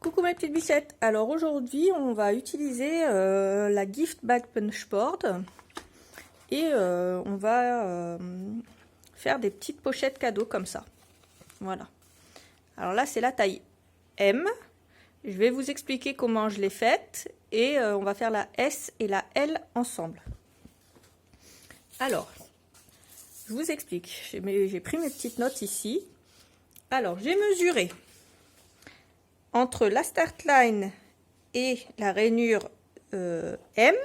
Coucou mes petites bichettes. Alors aujourd'hui on va utiliser la Gift Bag Punch Board et on va faire des petites pochettes cadeaux comme ça. Voilà. Alors là c'est la taille M. Je vais vous expliquer comment je l'ai faite et on va faire la S et la L ensemble. Alors, je vous explique. J'ai pris mes petites notes ici. Alors j'ai mesuré entre la start line et la rainure M,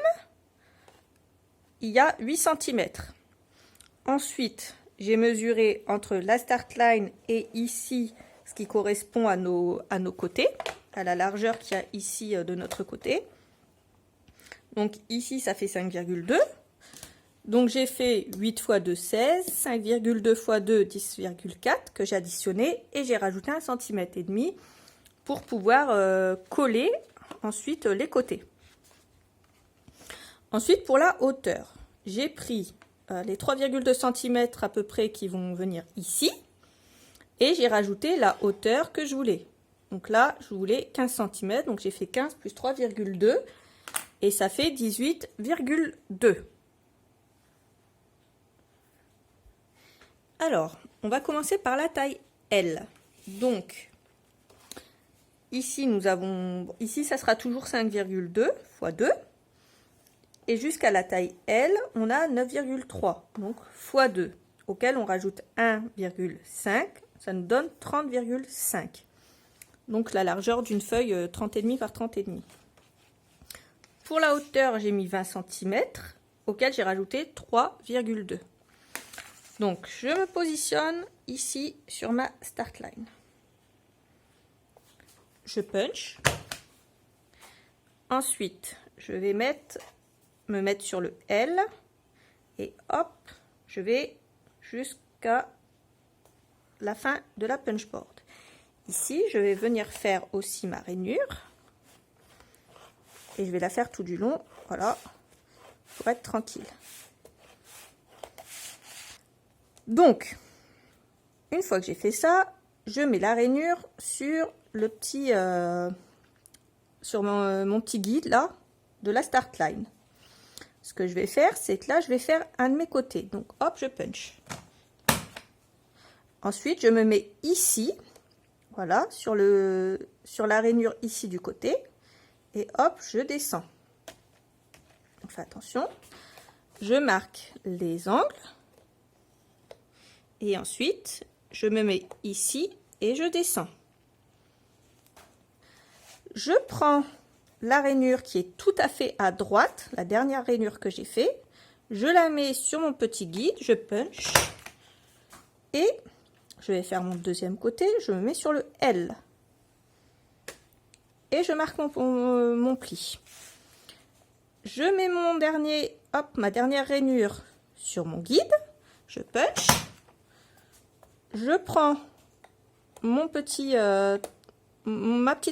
il y a 8 cm. Ensuite, j'ai mesuré entre la start line et ici, ce qui correspond à nos côtés, à la largeur qu'il y a ici de notre côté. Donc ici, ça fait 5,2. Donc j'ai fait 8 x 2, 16, 5,2 x 2, 10,4 que j'ai additionné et j'ai rajouté 1,5 cm pour pouvoir coller ensuite les côtés. Ensuite pour la hauteur, j'ai pris les 3,2 cm à peu près qui vont venir ici et j'ai rajouté la hauteur que je voulais. Donc là je voulais 15 cm, donc j'ai fait 15 plus 3,2 et ça fait 18,2. Alors, on va commencer par la taille L. Donc, ici, ici, ça sera toujours 5,2 x 2. Et jusqu'à la taille L, on a 9,3. Donc, x 2, auquel on rajoute 1,5. Ça nous donne 30,5. Donc, la largeur d'une feuille 30,5 par 30,5. Pour la hauteur, j'ai mis 20 cm, auquel j'ai rajouté 3,2. Donc, je me positionne ici sur ma start line. Je punch. Ensuite, je vais me mettre sur le L. Et hop, je vais jusqu'à la fin de la punch board. Ici, je vais venir faire aussi ma rainure. Et je vais la faire tout du long, voilà, pour être tranquille. Donc, une fois que j'ai fait ça, je mets la rainure sur le petit, sur mon petit guide là, de la start line. Ce que je vais faire, c'est que là, je vais faire un de mes côtés. Donc, hop, je punch. Ensuite, je me mets ici, voilà, sur la rainure ici du côté, et hop, je descends. Donc, fais attention. Je marque les angles. Et ensuite, je me mets ici et je descends. Je prends la rainure qui est tout à fait à droite, la dernière rainure que j'ai fait. Je la mets sur mon petit guide, je punch. Et je vais faire mon deuxième côté, je me mets sur le L. Et je marque mon pli. Je mets ma dernière rainure sur mon guide, je punch. Je prends ma petite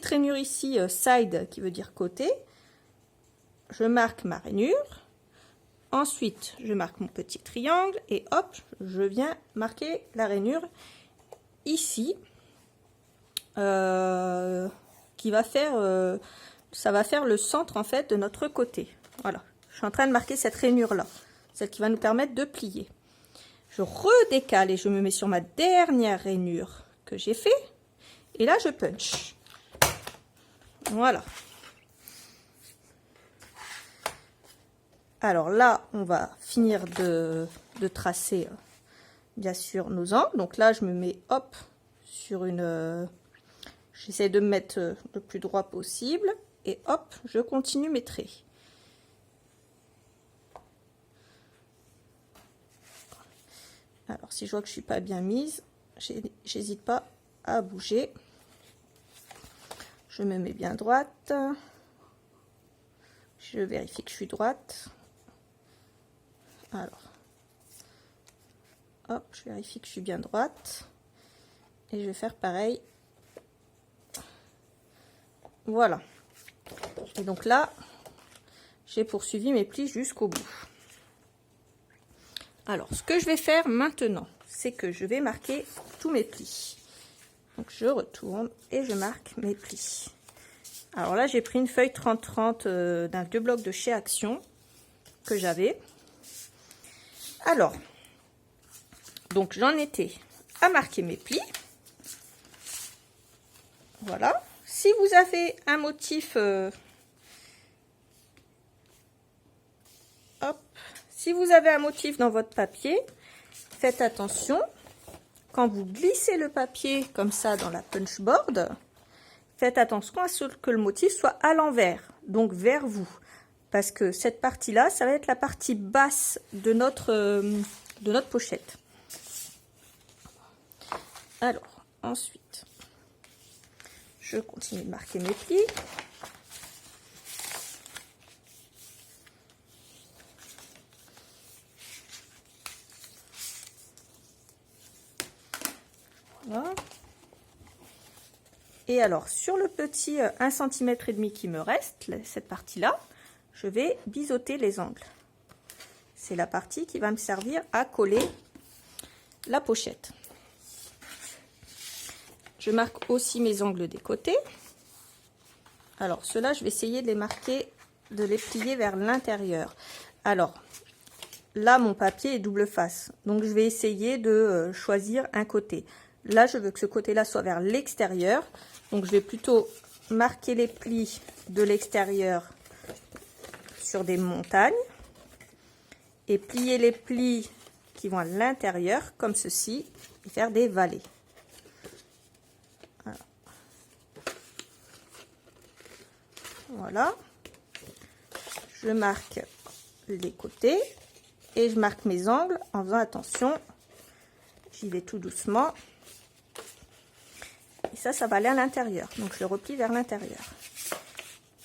rainure ici, side, qui veut dire côté. Je marque ma rainure. Ensuite, je marque mon petit triangle et hop, je viens marquer la rainure ici, qui va faire, ça va faire le centre en fait de notre côté. Voilà, je suis en train de marquer cette rainure là, celle qui va nous permettre de plier. Je redécale et je me mets sur ma dernière rainure que j'ai fait. Et là, je punch. Voilà. Alors là, on va finir de tracer, bien sûr, nos angles. Donc là, je me mets, hop, sur une... J'essaie de me mettre le plus droit possible. Et hop, je continue mes traits. Alors, si je vois que je suis pas bien mise, j'hésite pas à bouger. Je me mets bien droite. Je vérifie que je suis droite. Alors, hop, je vérifie que je suis bien droite. Et je vais faire pareil. Voilà. Et donc là, j'ai poursuivi mes plis jusqu'au bout. Alors, ce que je vais faire maintenant, c'est que je vais marquer tous mes plis. Donc, je retourne et je marque mes plis. Alors là, j'ai pris une feuille 30-30 d'un vieux bloc de chez Action que j'avais. Alors, donc j'en étais à marquer mes plis. Voilà. Si vous avez un motif, si vous avez un motif dans votre papier, faites attention. Quand vous glissez le papier comme ça dans la punchboard, faites attention à ce que le motif soit à l'envers, donc vers vous. Parce que cette partie-là, ça va être la partie basse de notre pochette. Alors, ensuite, je continue de marquer mes plis. Voilà. Et alors, sur le petit 1,5 cm qui me reste, cette partie-là, je vais biseauter les angles. C'est la partie qui va me servir à coller la pochette. Je marque aussi mes angles des côtés. Alors, ceux-là, je vais essayer de les marquer, de les plier vers l'intérieur. Alors, là, mon papier est double face. Donc, je vais essayer de choisir un côté. Là, je veux que ce côté-là soit vers l'extérieur. Donc, je vais plutôt marquer les plis de l'extérieur sur des montagnes. Et plier les plis qui vont à l'intérieur, comme ceci, et faire des vallées. Voilà. Je marque les côtés et je marque mes angles en faisant attention. J'y vais tout doucement. Et ça va aller à l'intérieur. Donc je le replie vers l'intérieur.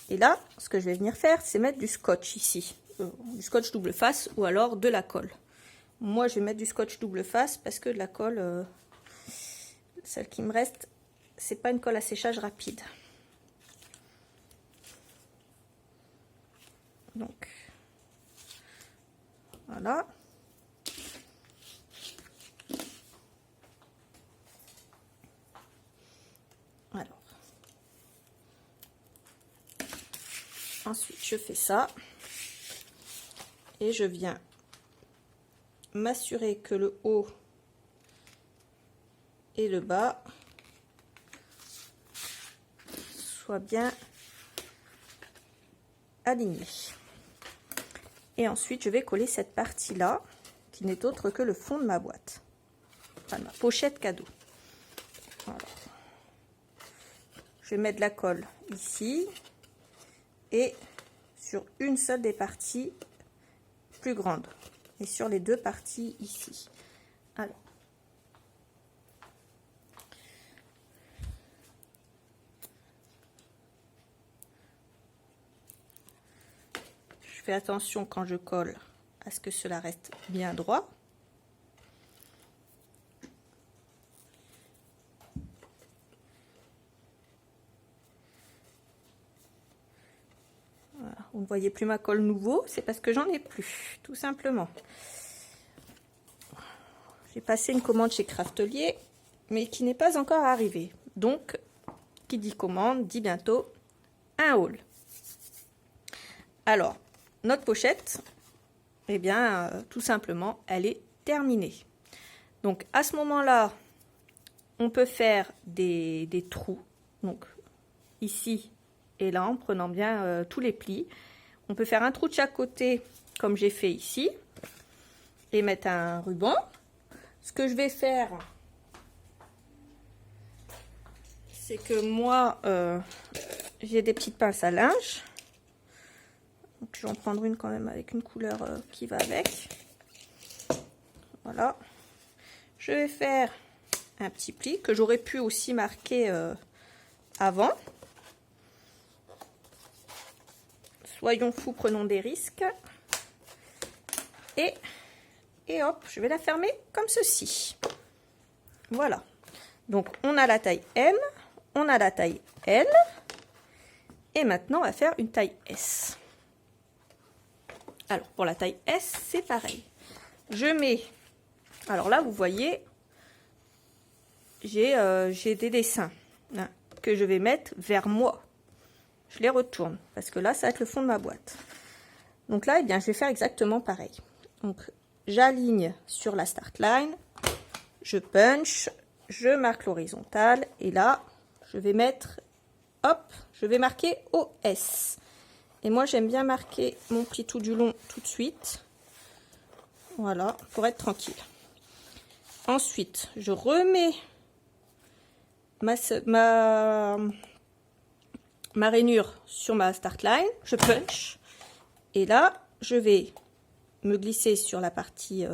Et là, ce que je vais venir faire, c'est mettre du scotch ici. Du scotch double face ou alors de la colle. Moi, je vais mettre du scotch double face parce que de la colle, celle qui me reste, c'est pas une colle à séchage rapide. Donc, voilà. Alors, ensuite, je fais ça. Et je viens m'assurer que le haut et le bas soient bien alignés. Et ensuite, je vais coller cette partie-là, qui n'est autre que le fond de ma boîte. Enfin, ma pochette cadeau. Voilà. Je vais mettre de la colle ici et sur une seule des parties plus grandes. Et sur les deux parties ici. Alors. Je fais attention quand je colle à ce que cela reste bien droit. Voilà. Vous ne voyez plus ma colle nouveau, c'est parce que j'en ai plus, tout simplement. J'ai passé une commande chez Craftelier, mais qui n'est pas encore arrivée. Donc, qui dit commande, dit bientôt un haul. Alors, notre pochette, eh bien, tout simplement, elle est terminée. Donc, à ce moment-là, on peut faire des trous. Donc, ici et là, en prenant bien tous les plis. On peut faire un trou de chaque côté, comme j'ai fait ici, et mettre un ruban. Ce que je vais faire, c'est que moi, j'ai des petites pinces à linge. Donc, je vais en prendre une quand même avec une couleur qui va avec. Voilà. Je vais faire un petit pli que j'aurais pu aussi marquer avant. Soyons fous, prenons des risques. Et hop, je vais la fermer comme ceci. Voilà. Donc, on a la taille M, on a la taille L. Et maintenant, on va faire une taille S. Alors, pour la taille S, c'est pareil. Je mets... Alors là, vous voyez, j'ai des dessins hein, que je vais mettre vers moi. je les retourne parce que là, ça va être le fond de ma boîte. Donc là, eh bien, je vais faire exactement pareil. Donc, j'aligne sur la start line, je punch, je marque l'horizontale et là, je vais mettre, hop, je vais marquer OS. Et moi, j'aime bien marquer mon pli tout du long tout de suite. Voilà, pour être tranquille. Ensuite, je remets ma rainure sur ma start line, je punch. Et là, je vais me glisser sur la partie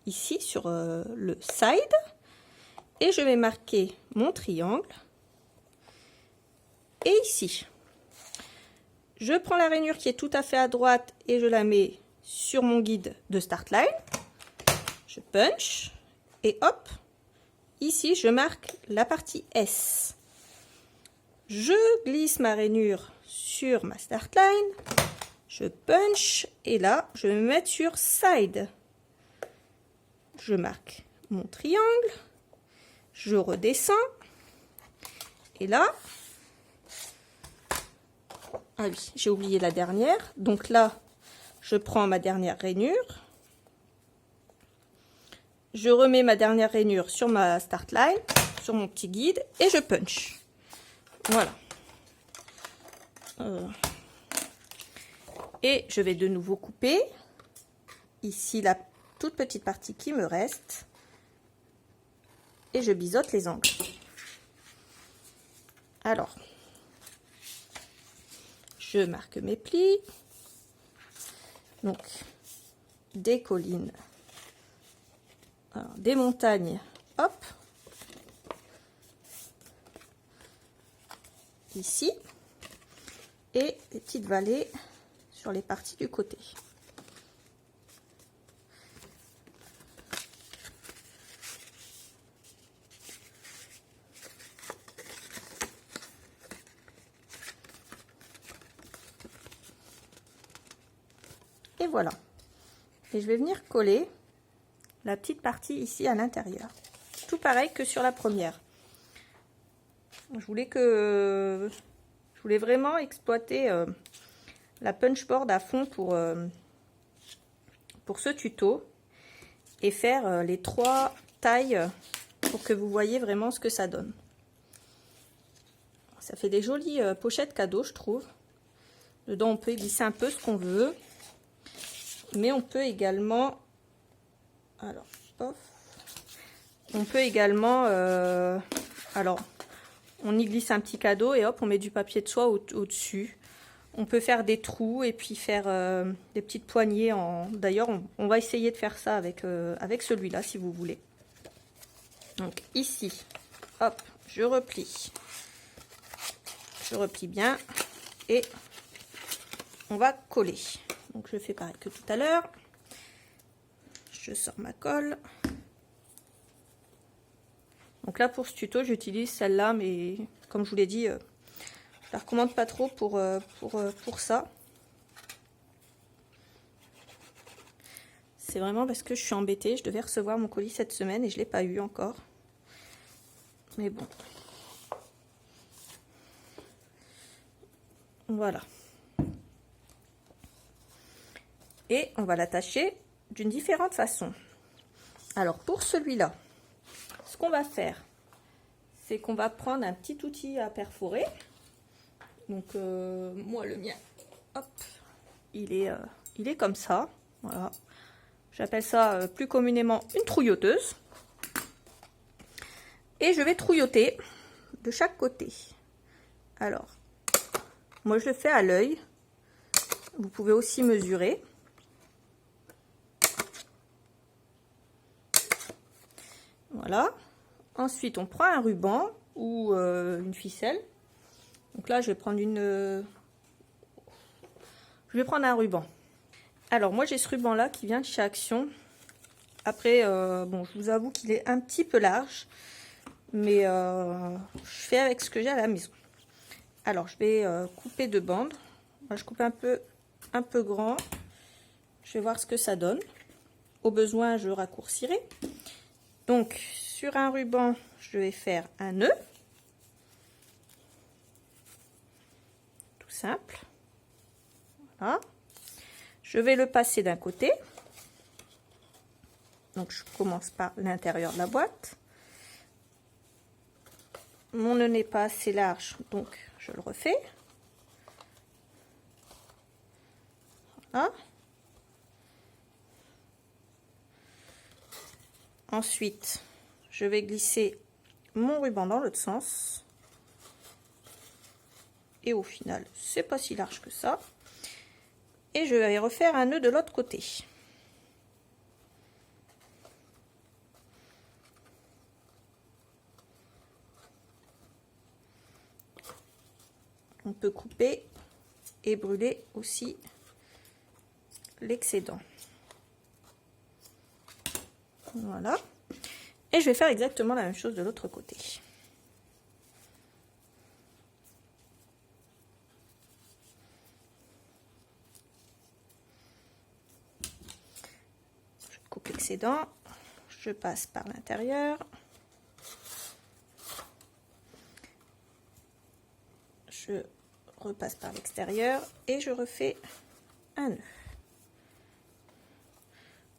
ici, sur le side. Et je vais marquer mon triangle. Et ici, je prends la rainure qui est tout à fait à droite et je la mets sur mon guide de start line. Je punch et hop, ici je marque la partie S. Je glisse ma rainure sur ma start line. Je punch et là, je vais me mettre sur side. Je marque mon triangle. Je redescends. Et là, ah oui, j'ai oublié la dernière. Donc là, je prends ma dernière rainure. Je remets ma dernière rainure sur ma start line, sur mon petit guide, et je punch. Voilà. Et je vais de nouveau couper. Ici, la toute petite partie qui me reste. Et je biseaute les angles. Alors, je marque mes plis. Donc, des collines, alors, des montagnes, hop, ici, et des petites vallées sur les parties du côté. Et voilà. Et je vais venir coller la petite partie ici à l'intérieur. Tout pareil que sur la première. Je voulais vraiment exploiter la punchboard à fond pour ce tuto et faire les 3 tailles pour que vous voyez vraiment ce que ça donne. Ça fait des jolies pochettes cadeaux, je trouve. Dedans, on peut glisser un peu ce qu'on veut. Mais on peut également, alors, hop, on peut également, alors, on y glisse un petit cadeau et hop, on met du papier de soie au-dessus. On peut faire des trous et puis faire des petites poignées. D'ailleurs, on va essayer de faire ça avec celui-là, si vous voulez. Donc ici, hop, je replie bien et on va coller. Donc je fais pareil que tout à l'heure. Je sors ma colle. Donc là pour ce tuto j'utilise celle-là, mais comme je vous l'ai dit, je la recommande pas trop pour ça. C'est vraiment parce que je suis embêtée. Je devais recevoir mon colis cette semaine et je l'ai pas eu encore. Mais bon. Voilà. Et on va l'attacher d'une différente façon. Alors pour celui-là, ce qu'on va faire, c'est qu'on va prendre un petit outil à perforer. Donc moi le mien, hop, il est comme ça. Voilà. J'appelle ça plus communément une trouilloteuse. Et je vais trouilloter de chaque côté. Alors, moi je le fais à l'œil. Vous pouvez aussi mesurer. Voilà. Ensuite, on prend un ruban ou une ficelle. Donc là, je vais prendre un ruban. Alors, moi, j'ai ce ruban-là qui vient de chez Action. Après, bon, je vous avoue qu'il est un petit peu large. Mais je fais avec ce que j'ai à la maison. Alors, je vais couper 2 bandes. Moi, je coupe un peu grand. Je vais voir ce que ça donne. Au besoin, je raccourcirai. Donc, sur un ruban, je vais faire un nœud. tout simple. Voilà. Je vais le passer d'un côté. Donc je commence par l'intérieur de la boîte. Mon nœud n'est pas assez large, donc je le refais. Voilà. Ensuite, je vais glisser mon ruban dans l'autre sens. Et au final, c'est pas si large que ça. Et je vais refaire un nœud de l'autre côté. On peut couper et brûler aussi l'excédent. Voilà. Et je vais faire exactement la même chose de l'autre côté. Je coupe l'excédent. Je passe par l'intérieur. Je repasse par l'extérieur et je refais un nœud.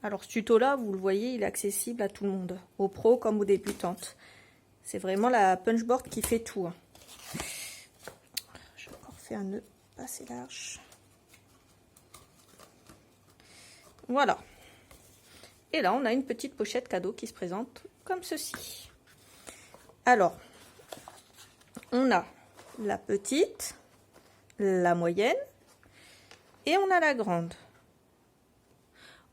Alors ce tuto là, vous le voyez, il est accessible à tout le monde, aux pros comme aux débutantes. C'est vraiment la punchboard qui fait tout. Je refais un nœud pas assez large. Voilà. Et là, on a une petite pochette cadeau qui se présente comme ceci. Alors, on a la petite, la moyenne et on a la grande.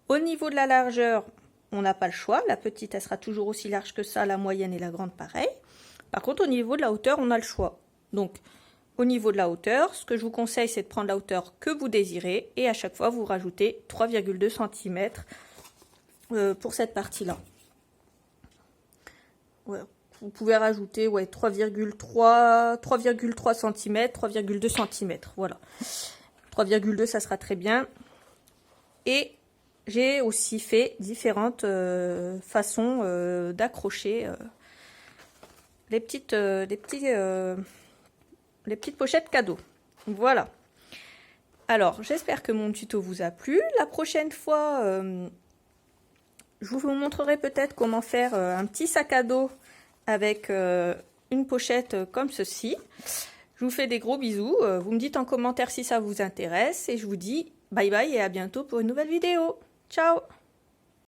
Au niveau de la largeur, on n'a pas le choix. La petite, elle sera toujours aussi large que ça, la moyenne et la grande pareil. Par contre, au niveau de la hauteur, on a le choix. Donc, au niveau de la hauteur, ce que je vous conseille, c'est de prendre la hauteur que vous désirez et à chaque fois, vous rajoutez 3,2 cm pour cette partie-là. Ouais. Vous pouvez rajouter 3,3 cm, 3,2 cm, voilà. 3,2 ça sera très bien. Et j'ai aussi fait différentes façons d'accrocher les petites pochettes cadeaux. Voilà. Alors, j'espère que mon tuto vous a plu. La prochaine fois, je vous montrerai peut-être comment faire un petit sac à dos avec une pochette comme ceci. Je vous fais des gros bisous. Vous me dites en commentaire si ça vous intéresse. Et je vous dis bye bye et à bientôt pour une nouvelle vidéo. Ciao!